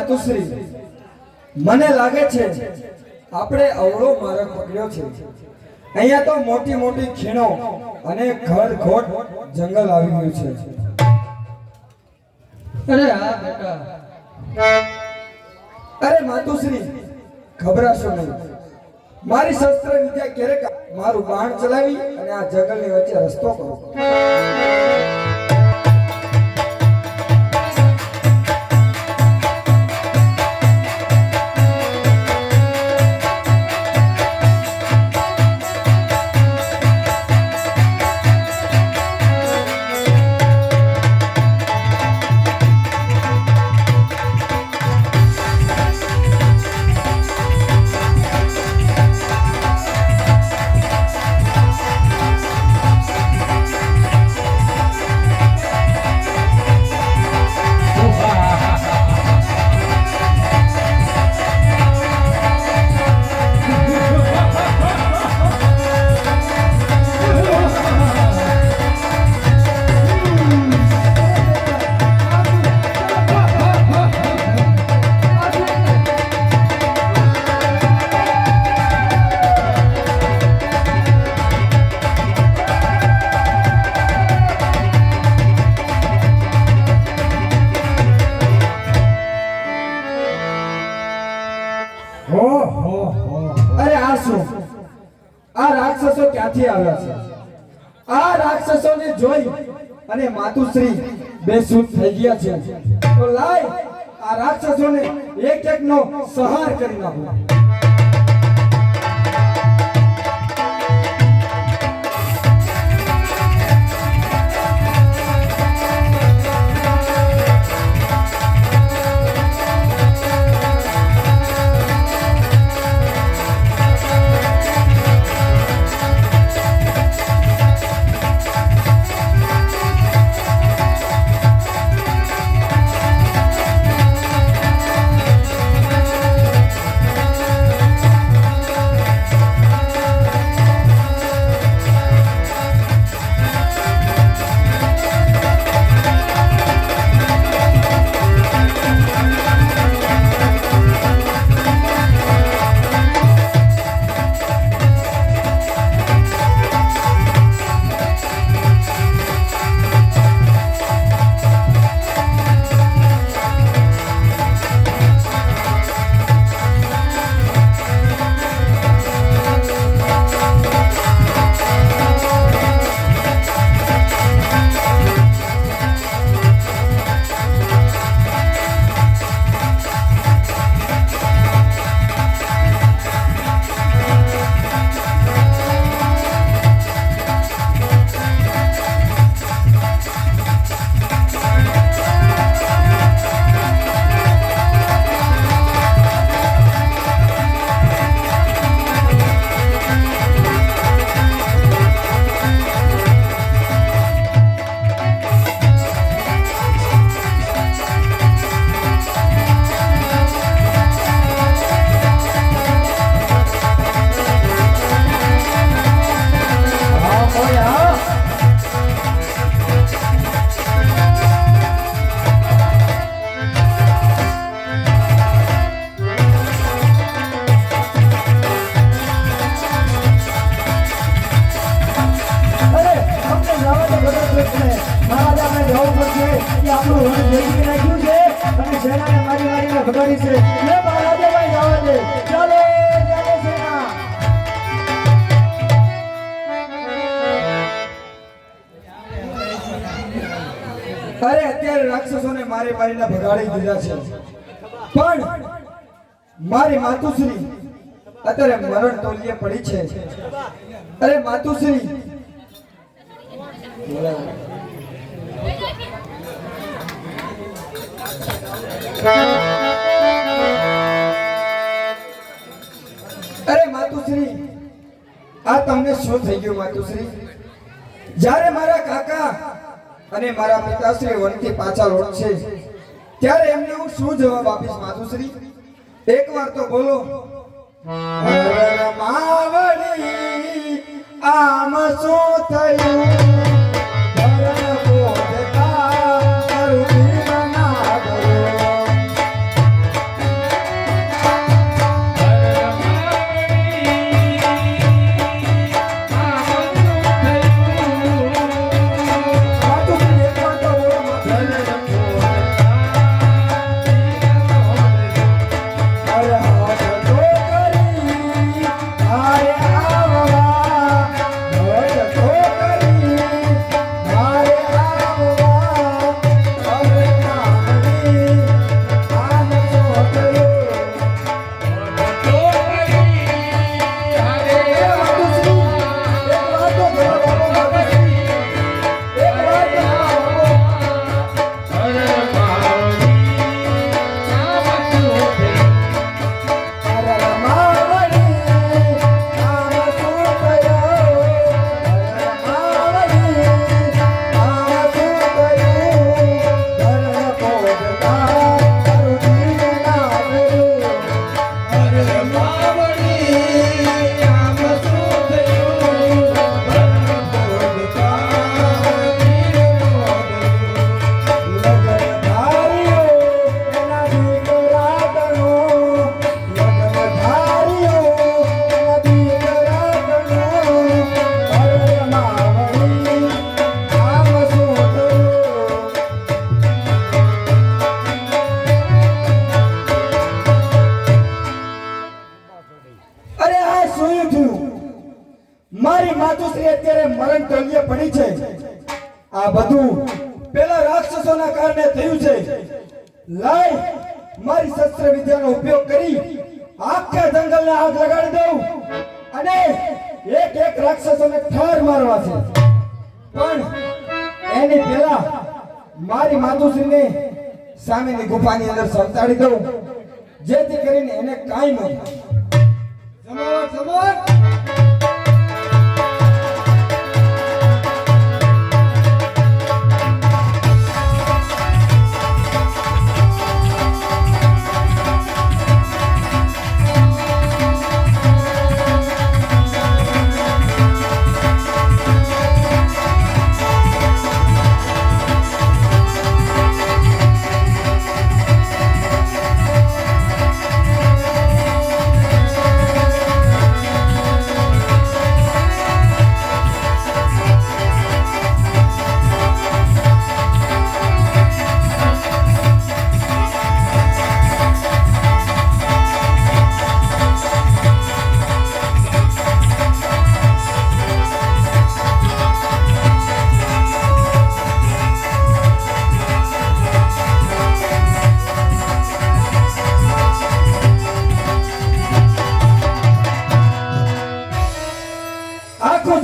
માતુશ્રી, મને લાગે છે આપણે અવળો માર્ગ પકડ્યો છે. અહીંયા તો મોટી મોટી ખીણો અને ઘડઘોટ જંગલ આવી ગયું છે. અરે હા બેટા. અરે માતુશ્રી, ઘબરાશો નહીં. મારી શસ્ત્ર વિદ્યા ક્યારેક મારું બાણ ચલાવી અને આ જંગલની વચ્ચે રસ્તો કરો. અરે આ શું? આ રાક્ષસો ક્યાંથી આવ્યા છે? આ રાક્ષસોને જોઈ અને માતુશ્રી બેસૂર થઈ ગયા છે. તો લાય આ રાક્ષસોને એક એક નો સંહાર કરી નાખો. અરે અત્યારે રાક્ષસોને મારી મારીને ભગાડી દીધા છે, પણ મારી માતુશ્રી અત્યારે મરણ તોલિયે પડી છે. અરે માતુશ્રી, અરે માતુશ્રી, આ તમને શું થઈ ગયું માતુશ્રી? જ્યારે મારા કાકા અને મારા પિતાશ્રી વનથી પાછા લौटશે ત્યારે એમને હું શું જવાબ આપીશ માતુશ્રી? એકવાર તો બોલો. માવડી આમ શું થયું? આ બધું પેલા રાક્ષસોના કારણે થયું છે. લાય મારી શસ્ત્ર વિદ્યાનો ઉપયોગ કરી આખા જંગલને આગ લગાડી દઉં અને એક એક રાક્ષસોને ઠાર મારવા છે. પણ એની પહેલા મારી માતુશ્રીને સામેની ગુફાની અંદર સંતાડી દઉં જેથી કરીને એને કાંઈ ન થાય. જમાવટ જમાવટ.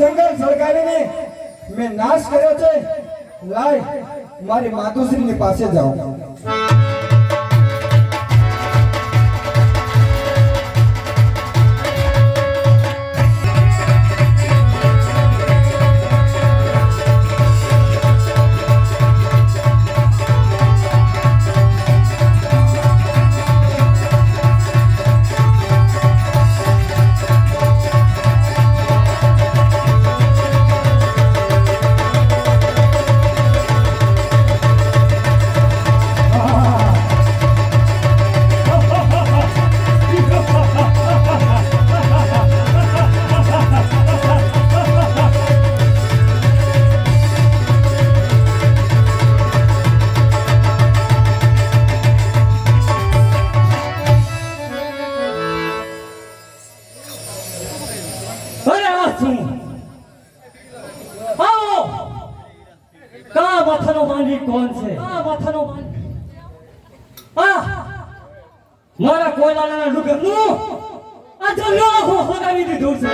જંગલ સળગાવીને મેં નાશ કર્યો છે. લાય મારી માતુશ્રીની પાસે જાઓ. માથાનો માંડી કોણ છે? માથાનો માંડી મારા કોયલાના ડુંગરનું આ જંગલ આખું હગાવી દીધું છે.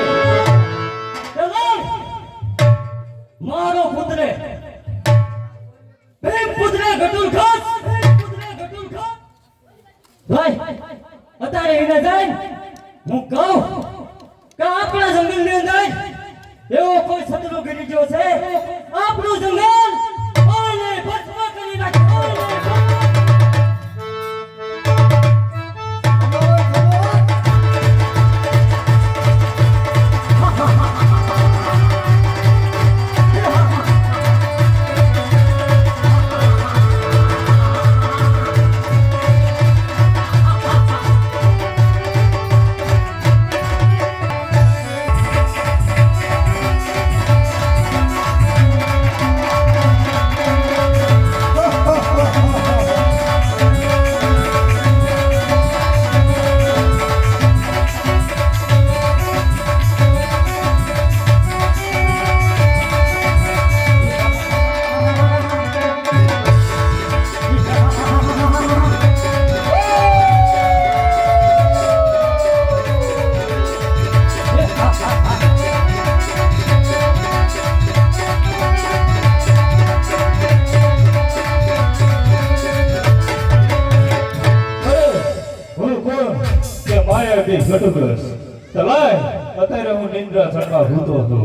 મારો પુત્રે પ્રેમ પુત્રે ગટુલ ખાસ ભાઈ અત્યારે એને જાય હું કહું કે આપણા જંગલની અંદર એવો કોઈ શત્રુ ગીરી ગયો છે. આપણું જંગલ ઓને ભસ્મ કરી નાખે. ચલાય અત્યારે હું નિંદ્રા ચડવા ભૂતો હતો.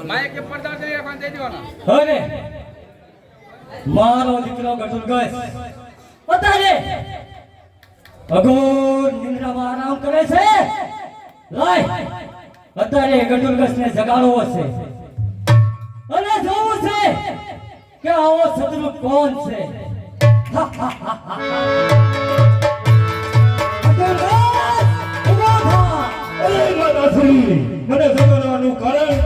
माया के पर्दा અરે મારો દીકરો ગટુલગસ અત્યારે અઘોર નિંદ્રામાં આરામ કરે છે. લાય અત્યારે ગટુલગસને જગાડવો છે અને જોવું છે કે આવો શત્રુ કોણ છે. ગટુલગસ, ઊભો થા. અરે માતાશ્રી, મને જગાડવાનું કારણ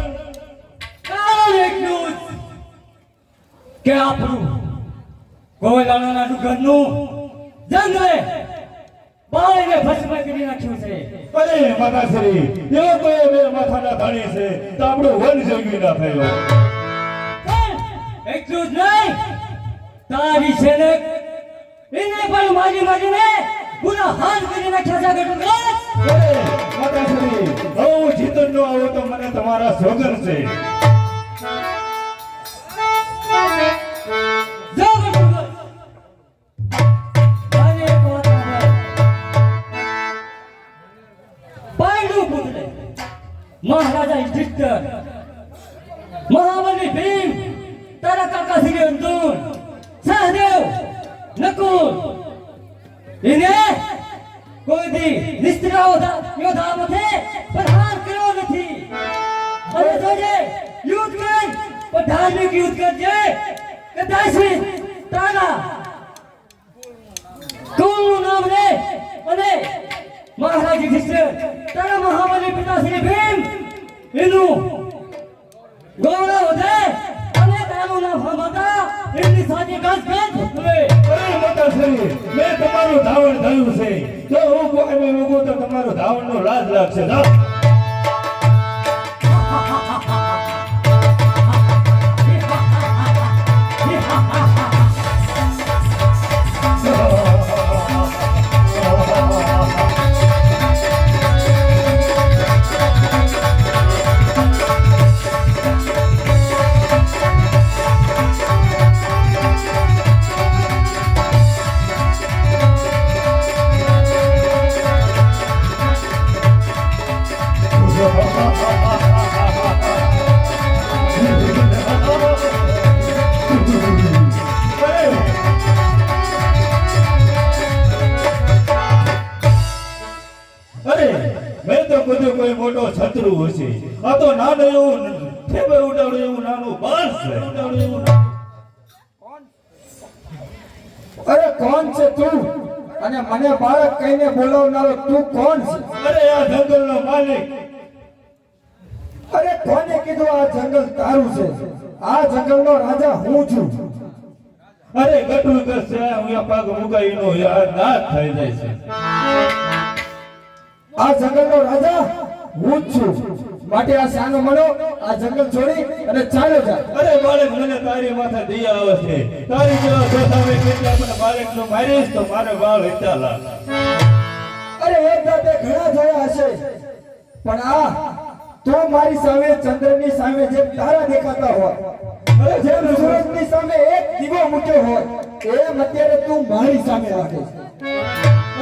કારણ એટલું જ કે આપણું ગોવાળાના ડુંગરનું જંગલે બાળીને ભસ્મ કરી નાખ્યું છે. અરે માતાશ્રી, એવો તો એ બે માથાના ધાણી છે તો આપણું વન જગવી ના થયો. પણ એટલું જ નહીં, તારી સેને એને પણ મારીને પૂરા હાલ કરી નાખ્યા છે. ગટુલગસ, અરે માતાશ્રી, હું જીતન નો આવો તો મને તમારા સોગન છે. જો ગટુલગસ, મારી એક વાત સાંભળ. પાંડુ પુત્ર મહારાજા યુધિષ્ઠિર, મહાબલી ભીમ, તારા કાકા શ્રી અર્જુન, સહદેવ, નકુલ એને કોઈ દી નિષ્ઠાઓ યોદ્ધા માટે પ્રહાર કર્યો નથી. અને જોજે યુદ્ધ કર, પણ ધાર્મિક યુદ્ધ કરજે. કદાચ તારા કુળનું નામ લે અને મહારાજ યુધિષ્ઠિર, તારા મહાબલી પિતા શ્રી ભીમ એનું ગૌરવ વધે અને તારું નામ હમાતા એમની સાથે ગજ હવે. અરે માતાશ્રી, મેં તમારું ધાવણ ધર્યું છે. જો હું કોઈ ઉગું તો તમારું ધાવણ નો લાજ લાગશે. જાઓ. કોઈ મોટો શત્રુ હશે. આ તો નાનું એવું ઠેબે ઉડાડું એવું નાનું બાળ છે. અરે કોણ છે તું? અને મને બાળક કહીને બોલાવનારો તું કોણ છે? અરે આ જંગલનો માલિક. અરે કોને કીધું આ જંગલ તારું છે? આ જંગલનો રાજા હું છું. અરે ગટુલ કરશે હું આ પગ મુકાઈનો યાર નાશ થઈ જાય છે. આ જંગલનો રાજા હું જ છું. માટે આ શાનો મળો, આ જંગલ છોડી અને ચાલો જા. અરે બાળક, મને તારી માથે દયા આવે છે. તારી જેવા દોસાવે કેટલા મને બાળકનો મારીશ તો મારે વાળ હિતા લાગ. અરે એક દાતે ઘણા જોયા હશે, પણ આ તું મારી સામે ચંદ્રની સામે જેમ તારા દેખાતા હોય, અરે જેમ સૂરજની સામે એક દીવો મૂક્યો હોય, એમ અત્યારે તું મારી સામે લાગે છે.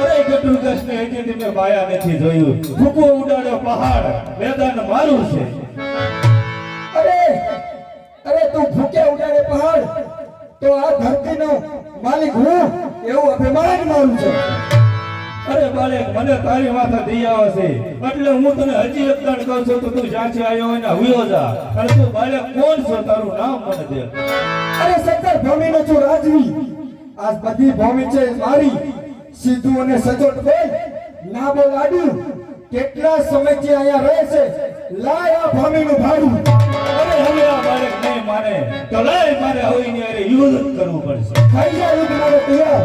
અરે ગટુલ કૃષ્ણ હજી તમે માયા નથી જોયું. ભૂકો ઉડાડ્યો પહાડ, મેદાન મારું છે. અરે તું ભૂકે ઉડાડે પહાડ તો આ ધરતીનો માલિક હું એવું અભિમાન મારું છે. અરે બાળક, મને તારી માથે દયા આવે છે એટલે હું તને હજી એક દાડ કહું છું તો તું જ્યાંથી આવ્યો હોય ને હુયો જા. અને તું બાળક કોણ છો, તારું નામ મને દે. અરે સત્તર ભૂમિનો છું રાજવી. આ બધી ભૂમિ છે મારી. સીધું અને સચોટ બોલ, ના બોલ આડું. કેટલા સમયથી અહીંયા રહે છે, લાય આ ભૂમિનું ભાડું. અરે હવે આ બાળક નહીં માને તો લાય, મારે હવે એની હારે યુદ્ધ કરવું પડશે. થઈ જાય યુદ્ધ મારે તૈયાર.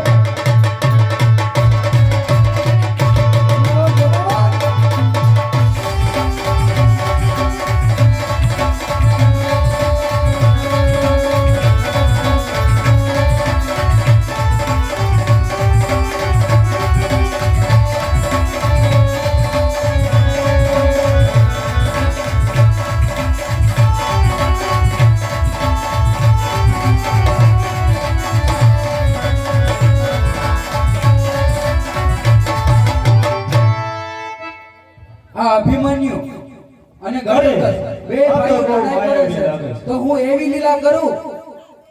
હું એવી લીલા કરું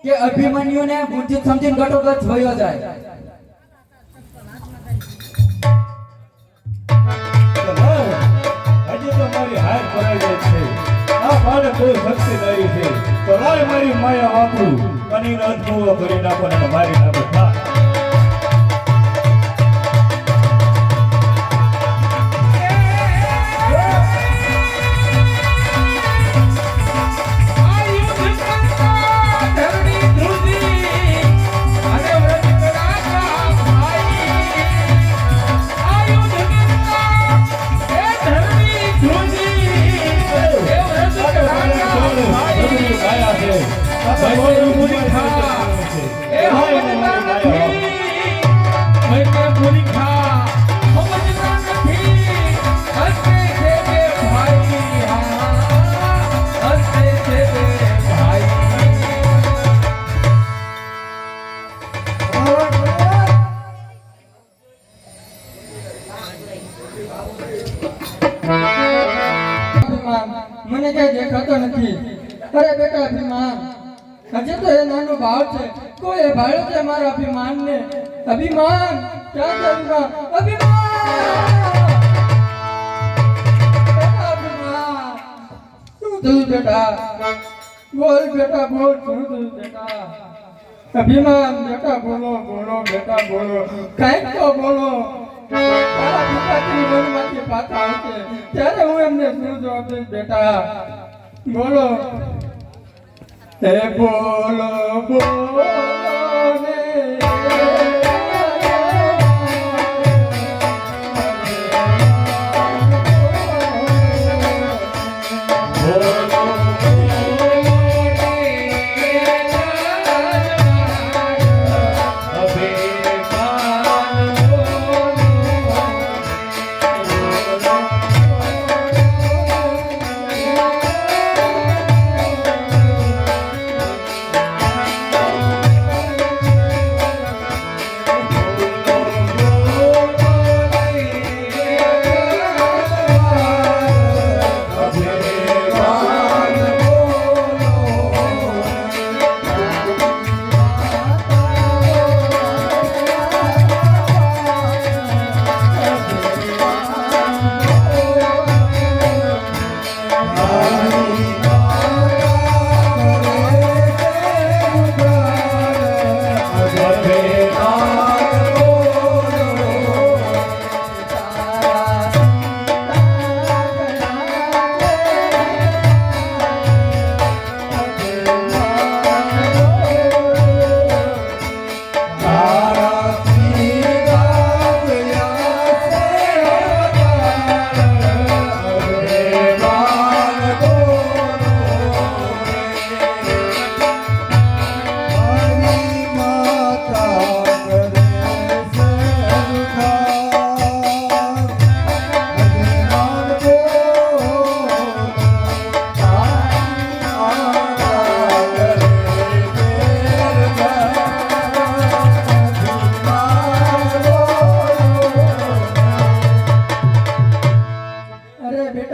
કે અભિમન્યુને મૂર્છિત સમજીને ગટોગટ વયો જાય. હજી તો મારી હાર ભરાઈ જાય છે. આ બાળક બહુ શક્તિશાળી છે. તો લાય મારી માયા વાપરું અને એનો અદભુત કરી નાખો અને મારી નાખો. હા. મને કઈ દેખાતો નથી. અરે બેટા અભિમાન, હજી તો એ નાનો ભાવ છે. કોઈ ભાડ્યો છે મારા અભિમાન ને. અભિમાન ક્યાં છે અભિમાન? અભિમાન, બેટા અભિમાન, શું થયું બેટા? બોલ બેટા બોલ, શું થયું બેટા? અભિમાન બેટા બોલો બોલો બેટા બોલો, કઈક તો બોલો. તારા પિતાશ્રી વનમાંથી પાછા આવશે ત્યારે હું એમને શું જવાબ દઈશ બેટા? બોલો. હે બોલો બોલો ને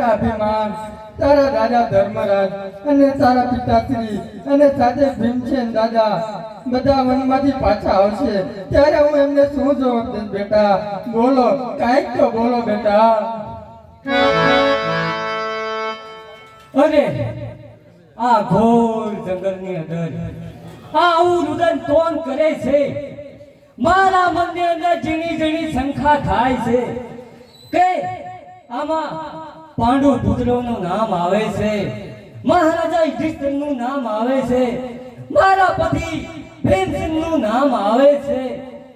અભિમાન, તારા દાદા ધર્મરાજ અને તારા પિતાશ્રી અને સાથે ભીમસેન દાદા બધા વનમાંથી પાછા આવશે ત્યારે હું એમને શું જવાબ દઈશ બેટા? બોલો, કાંઈક તો બોલો બેટા. અને આ ઘોર જંગલની અંદર આ આવું રુદન કોણ કરે છે? મારા મનની અંદર ઝીણી ઝીણી શંકા થાય છે કે આમાં પાંડુ પુત્રોનું નામ આવે છે, મહારાજા યુધિષ્ઠિરનું નામ આવે છે, મારા પતિ ભીમસેનનું નામ આવે છે.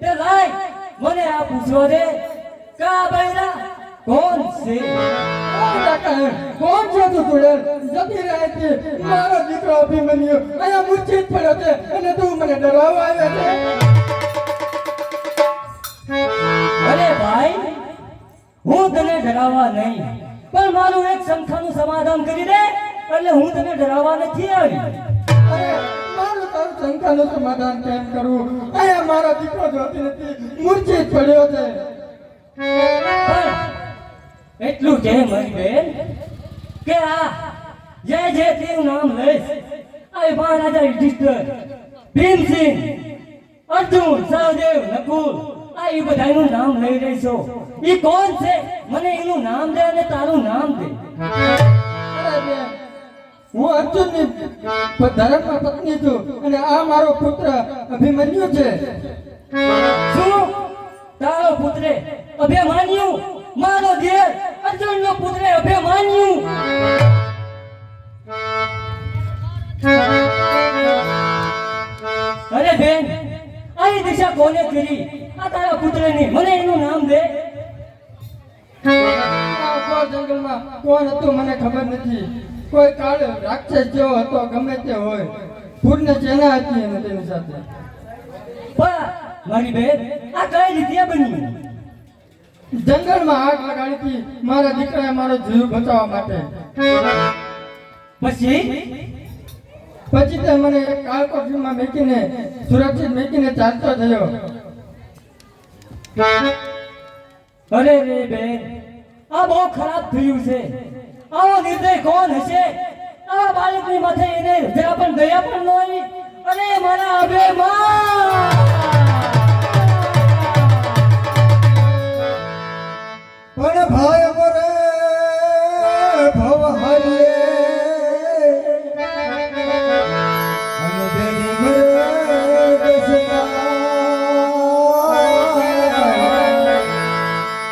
તે લાય મને આ પૂછવા દે કે આ બૈરા કોણ છે? કોણ છે તું જોડે? જતી રહે છે મારો દીકરો અભિમન્યુ અહીંયા મૂર્છિત પડ્યો છે અને તું મને ડરાવવા આવ્યા છે? અરે ભાઈ, હું તને ડરાવવા નહીં, પણ મારું એક શંકાનું સમાધાન કરી દે એટલે હું તને ડરાવવા નથી આવી. અરે મારું તારું શંકાનું સમાધાન કેમ કરું? અહીંયા મારો દીકરો જોતી નથી, મૂર્છિત પડ્યો છે. પણ એટલું કે મારી બેન કે આ જે તું નામ લઈશ, આ આ મહારાજા યુધિષ્ઠિર, ભીમસિંહ, અર્જુન, સહદેવ, નકુલ, આ એ બધાનું નામ લઈ રહી છો. એ કોણ છે? મને એનું નામ દે અને તારું નામ દે. અરે બેન, હું અર્જુનની ધર્મમાં પત્ની છું અને આ મારો પુત્ર અભિમન્યુ છે. શું? તારો પુત્ર અભિમન્યુ? મારો ઘેર અર્જુનનો પુત્ર અભિમન્યુ? અરે બેન, આ દિશા કોને કરી? આ તારા પુત્રની, મને એનું નામ દે. આ જંગલમાં કોણ હતું મને ખબર નથી. કોઈ કાળ રાક્ષસ જેવો હતો, ગમે તે હોય. પૂર્ણ સેના હતી અને તેની સાથે. પણ મારી બેન, આ કઈ રીતે બન્યું? જંગલમાં આગ લગાડી હતી મારા દીકરાએ મારો જીવ બચાવવા માટે. પછી પછી તે મને એક કાળકોટડીમાં મૂકીને સુરક્ષિત મૂકીને ચાલતો થયો. અરે રે બેન, આ બહુ ખરાબ થયું છે. આવો નિર્દય કોણ હશે? આ બાળકની માથે એને જરા પણ દયા પણ ન આવી. અરે મારા અભિમાન! પણ ભાઈ મરે ભવ હરિયે અને બેની મરે દસના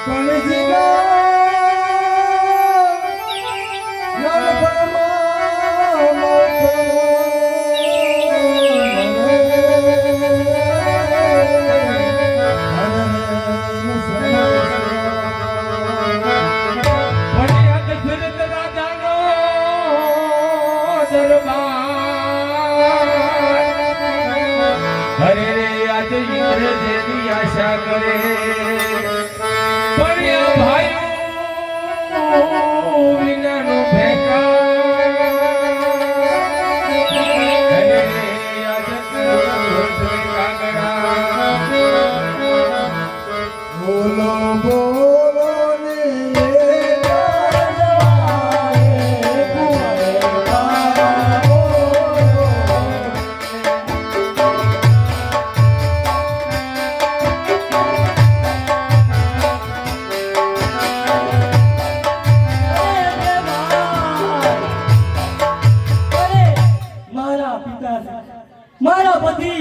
પણ જીગા નાનપણમાં હરે રે આજ ઇન્દ્ર જેવી આશા કરે પણ આ ભાઈઓ વિનાનો ભેકા હરે રે આજ કાગડા બોલો બોલો ને મારા પતિ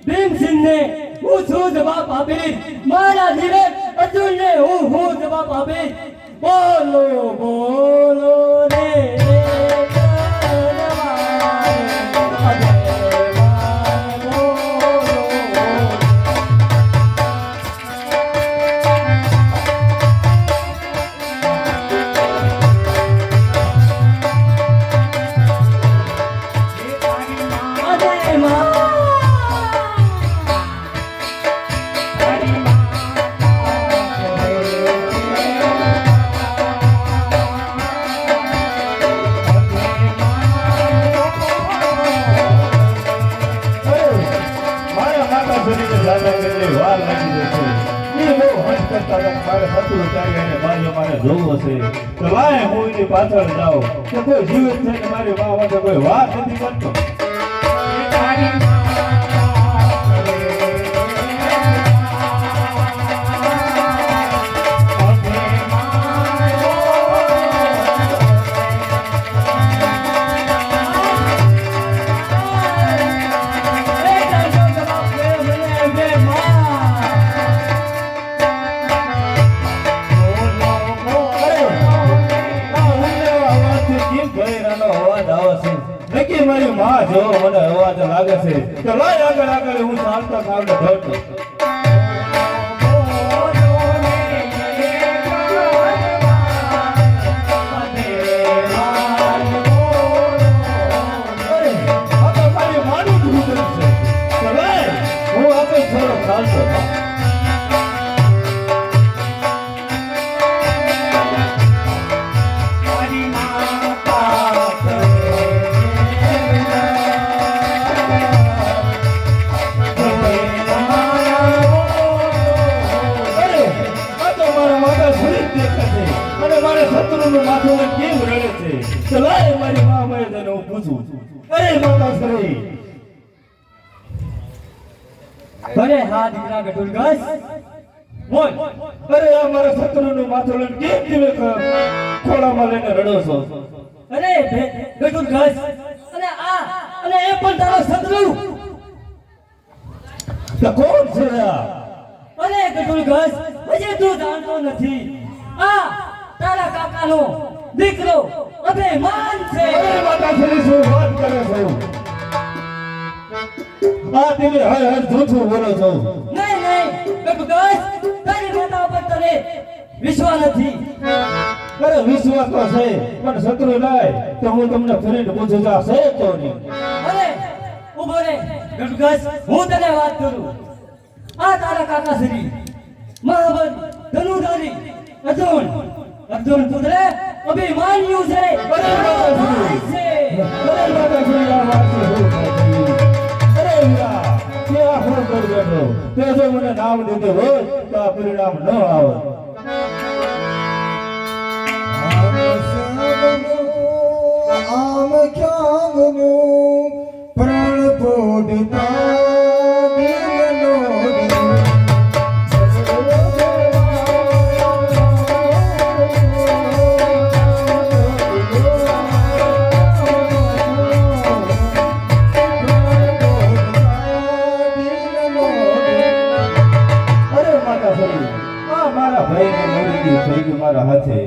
ભીમસિંહને હું શું જવાબ આપીશ? મારા ધીરજ અર્જુનને હું જવાબ આપીશ? બોલો બોલો રે પાછળ જાઓ કે કોઈ જીવિત થઈને મારી મા માટે કોઈ વાત નથી કરતો. મારી માં જેવો મને અવાજ લાગે છે તો લાય આગળ આગળ હું ચાલતો ચાલતો દોડતો. હું આગળ થોડો ચાલતો માતાશ્રી. અરે હા દીકરા ગટુરગસ બોલ. અરે આ મારા શત્રુનું માથું લઈને કેમ જીવે ખોળામાં લઈને રડો છો? અરે ગટુરગસ અને એ પણ તારો શત્રુ. તો કોણ છે આ? અરે ગટુરગસ હજી તું જાણતો નથી. આ તારા કાકાનો દીકરો અભિમાન છે. અરે માતાશ્રી શું વાત કરે છો? આ તમે હર હર જૂઠું બોલો છો. નહીં ગટુરગસ તારી માતા ઉપર તને વિશ્વાસ નથી. અરે વિશ્વાસ તો છે પણ શત્રુ લાય તો હું તમને ફરીને પૂછું છું, આ છે કોની? અરે ઉભો રે ગટુરગસ, હું તને વાત કરું. આ તારા કાકા શ્રી મહાબળ ધનુધારી અર્જુન પુત્ર અભિમાન્યુ છે. અરે માતાશ્રી. છે. અરે માતાશ્રી, આ વાત છે શું થતી? અરે વીરા, તે આ શું કરી બેઠો? તે જો મને નામ દીધું હોય તો આ પરિણામ ન આવે. આમ ક્યાંગનું પ્રાણ પોડતા દિલનો અરે માતાશ્રી, આ મારા ભાઈને મરી ગયું થઈ ગયું મારા હાથે.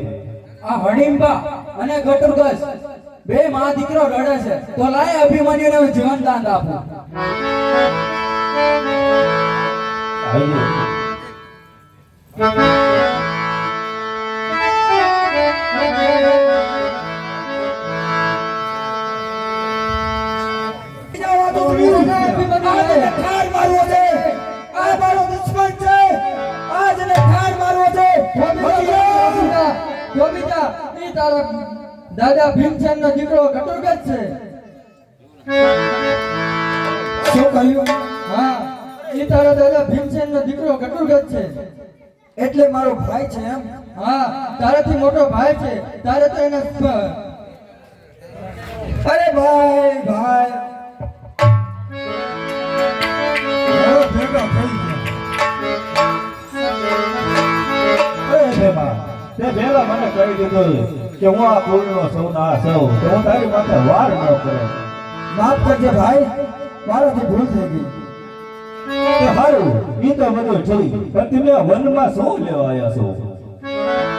આ હડીમ્બા અને ગટુરગસ બે માં દીકરો રડે છે, તો લાય અભિમન્યુને હું જીવન દાન આપું. આઈએ. ઠાર મારવો છે. આ મારો દુશ્મન છે. આજને ઠાર મારવો છે. ગોપિતા, ઈ તારા દાદા ભીમસેનનો દીકરો ગટુરગસ છે. શું કહ્યું? હા, ઈ તારા દાદા ભીમસેનનો દીકરો ગટુરગસ છે. એટલે મારો ભાઈ છે એમ? હા, તારાથી મોટો ભાઈ છે. તારે તો એને અરે ભાઈ ભાઈ હવે ભેગા થઈ ગયા. અરે ભેમા, તે ભેગા મને કહી દીધું કે હું આ કુળનો સૌ ના સૌ, તો હું તારી માથે વાર ન કરું. માફ કરજે ભાઈ, મારાથી ભૂલ થઈ ગઈ. તે હારું, ઈ તો બધું જોઈ, પણ તમે આ વનમાં શું લેવા આવ્યા છો?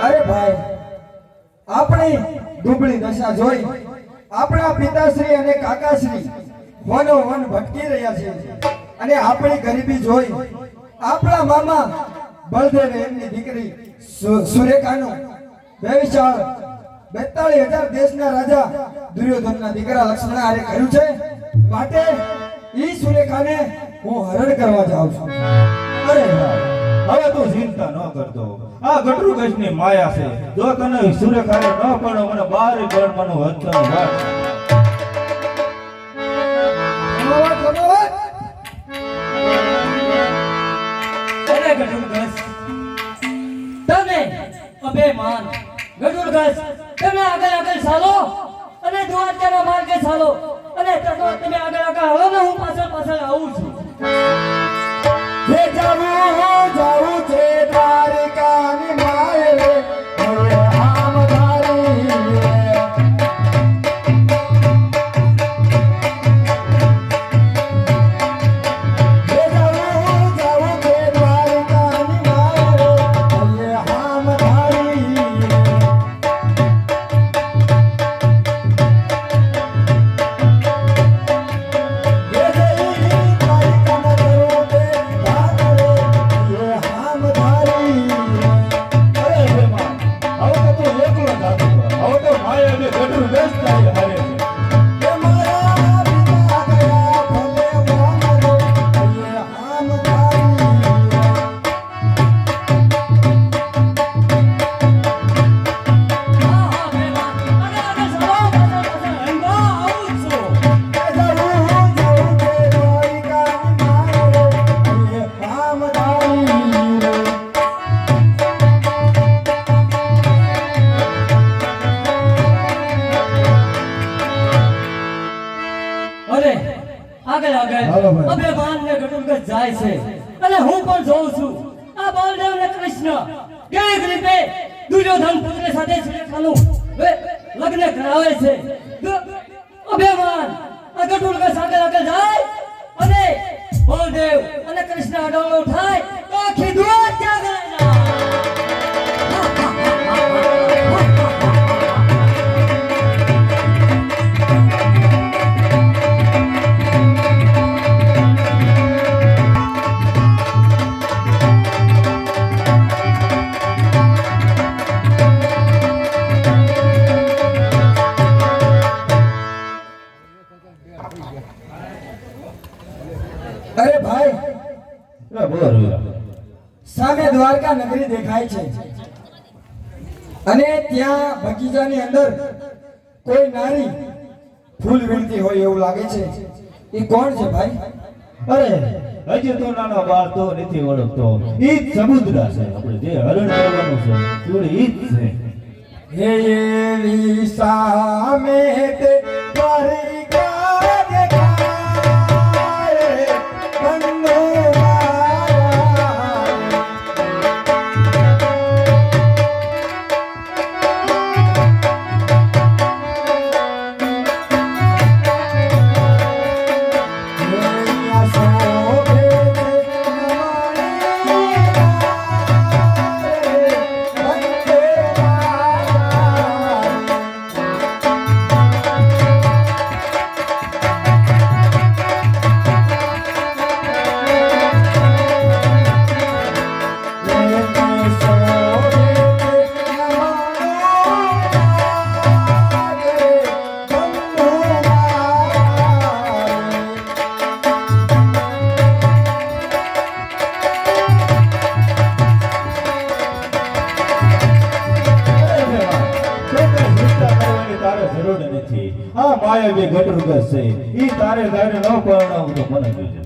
અરે ભાઈ, આપણી દુબળી દશા જોઈ આપણા પિતાશ્રી અને કાકાશ્રી વનો વન ભટકી રહ્યા છે, અને આપણી ગરીબી જોઈ આપણા મામા બળદેવે એમની દીકરી સુરેખાનું વ્યભિચાર 42,000 દેશના રાજા દુર્યોધનના દીકરા લક્ષ્મણ હારે કર્યું છે. માટે ઈ સુરેખાને હું હરણ કરવા જાઉં છું. અરે ભાઈ, હવે તું ચિંતા ન કરતો. આ ગટુરગસની માયા છે. જો તને સુરેખાને ન પડો, મને બારે ગણવાનું હતું વાત. અરે ગટુરગસ, તમે અભિમાન ગટુરગસ, તમે આગળ ચાલો અને દ્વારકાના માર્ગે ચાલો, અને તમે આગળ આવો ને હું પાછળ આવું છું. જે જાવું છે દ્વારકાની માય રે, હવે આમ ધારી રે. જે જાવું છે દ્વારકાની માય રે, હવે આમ ધારી રે. જે જઈ દ્વારકાના આગળ હાલો આગળ ભાઈ. અભિમાન ને ઘટુંગત જાય છે અને હું પણ જોઉં છું આ બળદેવ ને કૃષ્ણ કેવી રીતે દુર્યોધન પુત્ર સાથે શ્રીકૃષ્ણનું લગ્ન કરાવે છે અભિમાન આ ઘટુંગત આગળ આગળ જાય અને બળદેવ અને કૃષ્ણ અડોલો થાય તો આખી દુનિયા ત્યાં જાય. અરે ભાઈ, બોલ સામે દ્વારકા નગરી દેખાય છે અને ત્યાં બગીચાની અંદર કોઈ નારી ફૂલ વીણતી હોય એવું લાગે છે. એ કોણ છે ભાઈ? અરે હજી તો નાનો બાળ તો નથી ઓળખતો. ઈ જ સમુદ્ર છે આપણે જે હરણ કરવાનું છે જોડે ઈ જ છે. હે એવી સામે તે દ્વારિકા દેખાય બંને મારા. આ માયાવી ઘટુગસ છે ઈ તારે તારે ન પરણાવું તો મને જોજે.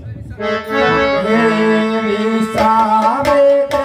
એવી સામે તે